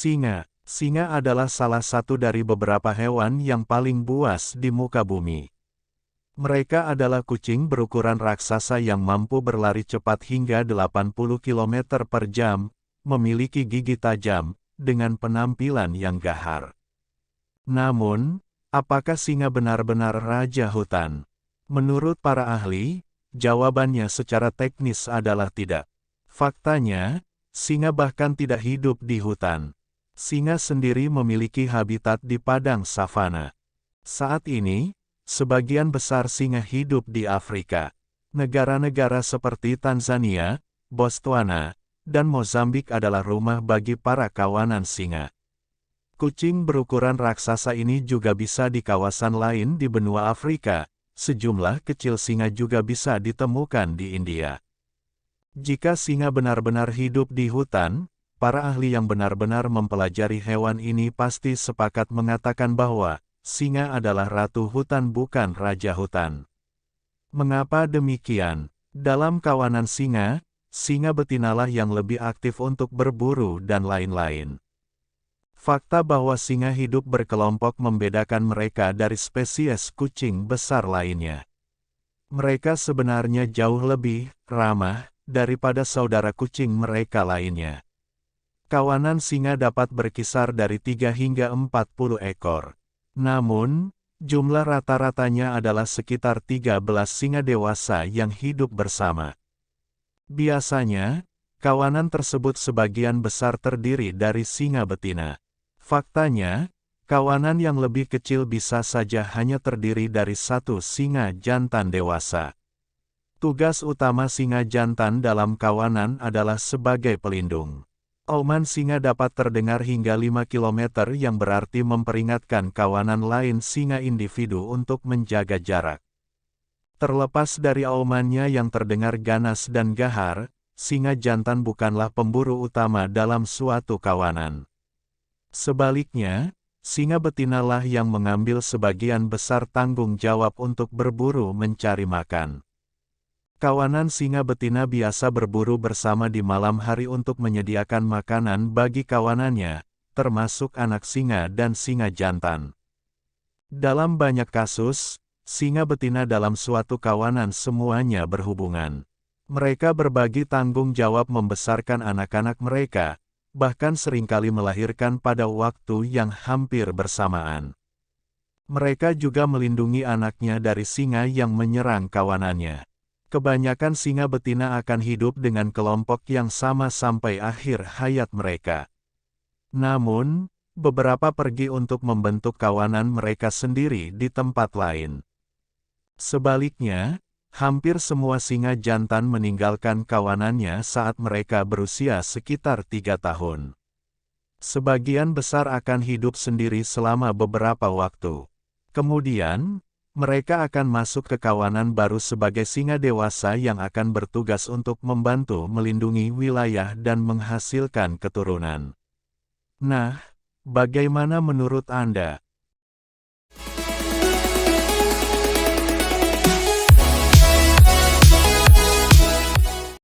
Singa. Singa adalah salah satu dari beberapa hewan yang paling buas di muka bumi. Mereka adalah kucing berukuran raksasa yang mampu berlari cepat hingga 80 km per jam, memiliki gigi tajam, dengan penampilan yang gahar. Namun, apakah singa benar-benar raja hutan? Menurut para ahli, jawabannya secara teknis adalah tidak. Faktanya, singa bahkan tidak hidup di hutan. Singa sendiri memiliki habitat di padang savana. Saat ini, sebagian besar singa hidup di Afrika. Negara-negara seperti Tanzania, Botswana, dan Mozambik adalah rumah bagi para kawanan singa. Kucing berukuran raksasa ini juga bisa di kawasan lain di benua Afrika. Sejumlah kecil singa juga bisa ditemukan di India. Jika singa benar-benar hidup di hutan, para ahli yang benar-benar mempelajari hewan ini pasti sepakat mengatakan bahwa singa adalah ratu hutan bukan raja hutan. Mengapa demikian? Dalam kawanan singa, singa betinalah yang lebih aktif untuk berburu dan lain-lain. Fakta bahwa singa hidup berkelompok membedakan mereka dari spesies kucing besar lainnya. Mereka sebenarnya jauh lebih ramah daripada saudara kucing mereka lainnya. Kawanan singa dapat berkisar dari 3 hingga 40 ekor. Namun, jumlah rata-ratanya adalah sekitar 13 singa dewasa yang hidup bersama. Biasanya, kawanan tersebut sebagian besar terdiri dari singa betina. Faktanya, kawanan yang lebih kecil bisa saja hanya terdiri dari satu singa jantan dewasa. Tugas utama singa jantan dalam kawanan adalah sebagai pelindung. Auman singa dapat terdengar hingga 5 km yang berarti memperingatkan kawanan lain singa individu untuk menjaga jarak. Terlepas dari aumannya yang terdengar ganas dan gahar, singa jantan bukanlah pemburu utama dalam suatu kawanan. Sebaliknya, singa betinalah yang mengambil sebagian besar tanggung jawab untuk berburu mencari makan. Kawanan singa betina biasa berburu bersama di malam hari untuk menyediakan makanan bagi kawanannya, termasuk anak singa dan singa jantan. Dalam banyak kasus, singa betina dalam suatu kawanan semuanya berhubungan. Mereka berbagi tanggung jawab membesarkan anak-anak mereka, bahkan seringkali melahirkan pada waktu yang hampir bersamaan. Mereka juga melindungi anaknya dari singa yang menyerang kawanannya. Kebanyakan singa betina akan hidup dengan kelompok yang sama sampai akhir hayat mereka. Namun, beberapa pergi untuk membentuk kawanan mereka sendiri di tempat lain. Sebaliknya, hampir semua singa jantan meninggalkan kawanannya saat mereka berusia sekitar 3 tahun. Sebagian besar akan hidup sendiri selama beberapa waktu. Kemudian, mereka akan masuk ke kawanan baru sebagai singa dewasa yang akan bertugas untuk membantu melindungi wilayah dan menghasilkan keturunan. Nah, bagaimana menurut Anda?